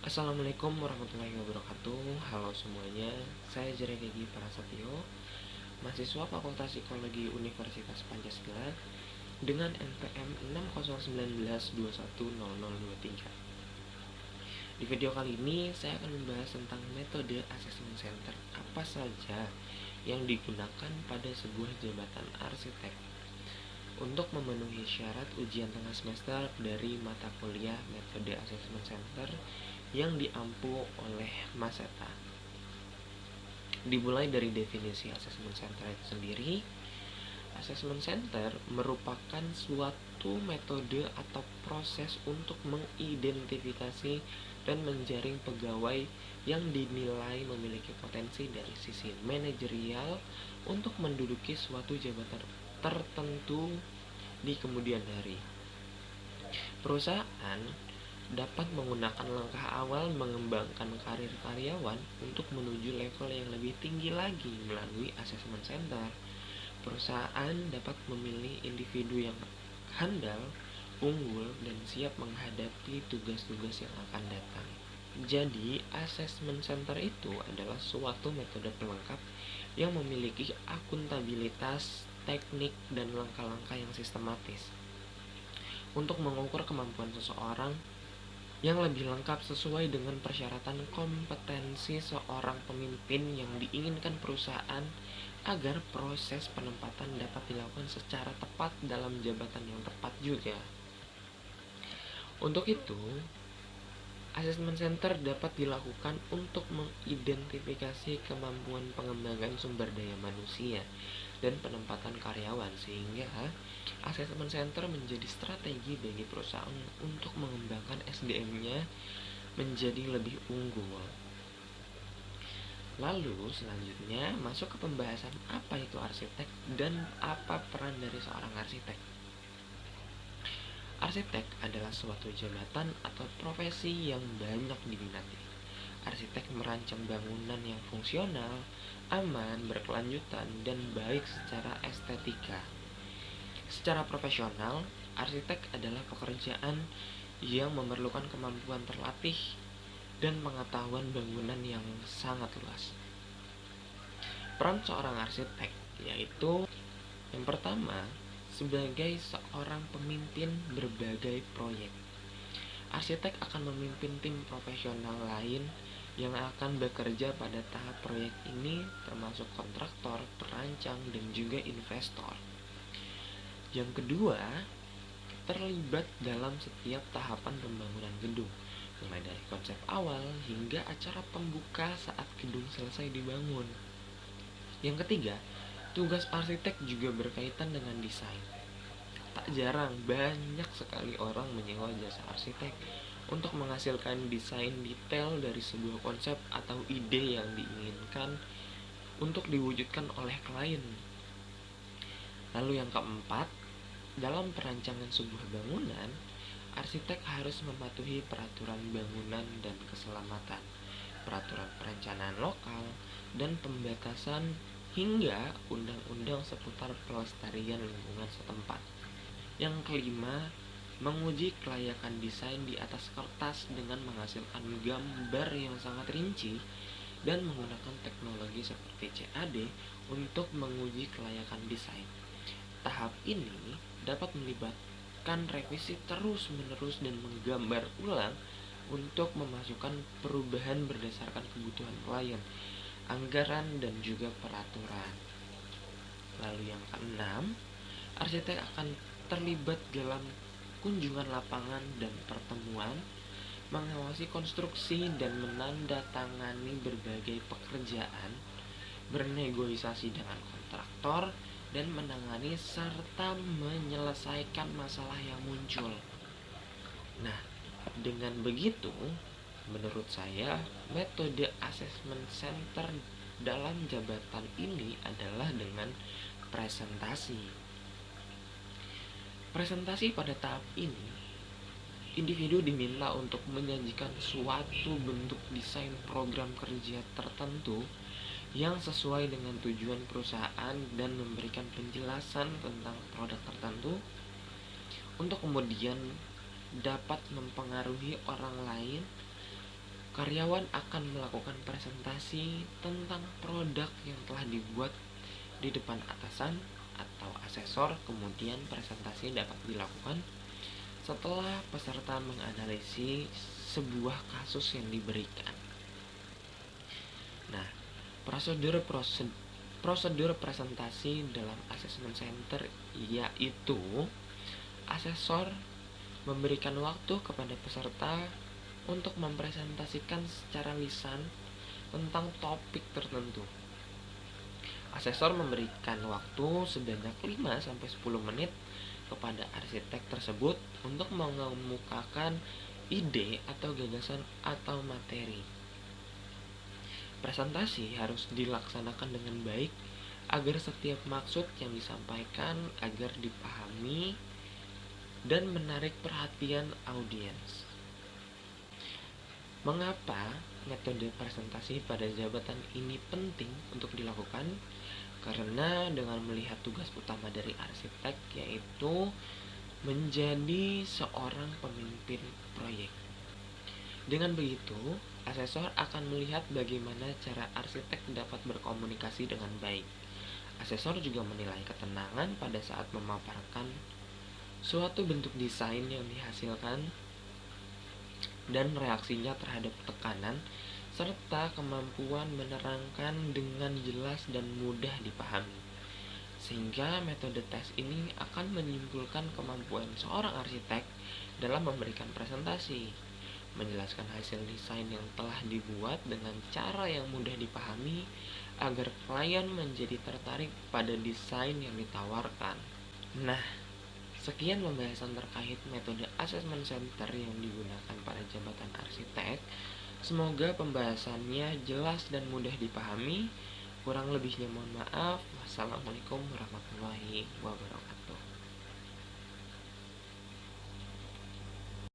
Assalamualaikum warahmatullahi wabarakatuh. Halo semuanya, saya Jeregi Prasetyo, mahasiswa Fakultas Psikologi Universitas Pancasila dengan NPM 60192100023. Di video kali ini saya akan membahas tentang metode assessment center apa saja yang digunakan pada sebuah jabatan arsitek untuk memenuhi syarat ujian tengah semester dari mata kuliah metode assessment center yang diampu oleh Maseta. Dimulai dari definisi assessment center itu sendiri. Assessment center merupakan suatu metode atau proses untuk mengidentifikasi dan menjaring pegawai yang dinilai memiliki potensi dari sisi manajerial untuk menduduki suatu jabatan tertentu di kemudian hari. Perusahaan dapat menggunakan langkah awal mengembangkan karir karyawan untuk menuju level yang lebih tinggi lagi melalui assessment center. Perusahaan dapat memilih individu yang handal, unggul, dan siap menghadapi tugas-tugas yang akan datang. Jadi, assessment center itu adalah suatu metode pelengkap yang memiliki akuntabilitas, teknik, dan langkah-langkah yang sistematis untuk mengukur kemampuan seseorang yang lebih lengkap sesuai dengan persyaratan kompetensi seorang pemimpin yang diinginkan perusahaan agar proses penempatan dapat dilakukan secara tepat dalam jabatan yang tepat juga. Untuk itu, assessment center dapat dilakukan untuk mengidentifikasi kemampuan pengembangan sumber daya manusia dan penempatan karyawan, sehingga assessment center menjadi strategi bagi perusahaan untuk mengembangkan SDM-nya menjadi lebih unggul. Lalu selanjutnya masuk ke pembahasan apa itu arsitek dan apa peran dari seorang arsitek. Arsitek adalah suatu jabatan atau profesi yang banyak diminati. Arsitek merancang bangunan yang fungsional, aman, berkelanjutan, dan baik secara estetika. Secara profesional, arsitek adalah pekerjaan yang memerlukan kemampuan terlatih dan pengetahuan bangunan yang sangat luas. Peran seorang arsitek yaitu yang pertama, sebagai seorang pemimpin berbagai proyek. Arsitek akan memimpin tim profesional lain yang akan bekerja pada tahap proyek ini, termasuk kontraktor, perancang, dan juga investor. Yang kedua, terlibat dalam setiap tahapan pembangunan gedung, mulai dari konsep awal hingga acara pembuka saat gedung selesai dibangun. Yang ketiga, tugas arsitek juga berkaitan dengan desain. Tak jarang banyak sekali orang menyewa jasa arsitek untuk menghasilkan desain detail dari sebuah konsep atau ide yang diinginkan untuk diwujudkan oleh klien. Lalu yang keempat, dalam perancangan sebuah bangunan, arsitek harus mematuhi peraturan bangunan dan keselamatan, peraturan perencanaan lokal, dan pembatasan hingga undang-undang seputar pelestarian lingkungan setempat. Yang kelima, menguji kelayakan desain di atas kertas dengan menghasilkan gambar yang sangat rinci dan menggunakan teknologi seperti CAD untuk menguji kelayakan desain. Tahap ini dapat melibatkan revisi terus-menerus dan menggambar ulang untuk memasukkan perubahan berdasarkan kebutuhan klien, anggaran, dan juga peraturan. Lalu yang keenam, arsitek akan terlibat dalam kunjungan lapangan dan pertemuan, mengawasi konstruksi dan menandatangani berbagai pekerjaan, bernegosiasi dengan kontraktor, dan menangani serta menyelesaikan masalah yang muncul. Nah, dengan begitu, menurut saya, metode assessment center dalam jabatan ini adalah dengan presentasi. Presentasi pada tahap ini, individu diminta untuk menyajikan suatu bentuk desain program kerja tertentu yang sesuai dengan tujuan perusahaan dan memberikan penjelasan tentang produk tertentu untuk kemudian dapat mempengaruhi orang lain Karyawan akan melakukan presentasi tentang produk yang telah dibuat di depan atasan atau asesor. Kemudian presentasi dapat dilakukan setelah peserta menganalisis sebuah kasus yang diberikan. Nah, prosedur presentasi dalam assessment center yaitu asesor memberikan waktu kepada peserta untuk mempresentasikan secara lisan tentang topik tertentu. Asesor memberikan waktu sebanyak 5-10 menit kepada arsitek tersebut untuk mengemukakan ide atau gagasan atau materi. Presentasi harus dilaksanakan dengan baik agar setiap maksud yang disampaikan agar dipahami dan menarik perhatian audiens. Mengapa metode presentasi pada jabatan ini penting untuk dilakukan? Karena dengan melihat tugas utama dari arsitek yaitu menjadi seorang pemimpin proyek. Dengan begitu, asesor akan melihat bagaimana cara arsitek dapat berkomunikasi dengan baik. Asesor juga menilai ketenangan pada saat memaparkan suatu bentuk desain yang dihasilkan dan reaksinya terhadap tekanan, serta kemampuan menerangkan dengan jelas dan mudah dipahami. Sehingga metode tes ini akan menyimpulkan kemampuan seorang arsitek dalam memberikan presentasi, menjelaskan hasil desain yang telah dibuat dengan cara yang mudah dipahami agar klien menjadi tertarik pada desain yang ditawarkan. Nah, sekian pembahasan terkait metode assessment center yang digunakan pada jabatan arsitek. Semoga pembahasannya jelas dan mudah dipahami. Kurang lebihnya mohon maaf. Wassalamualaikum warahmatullahi wabarakatuh.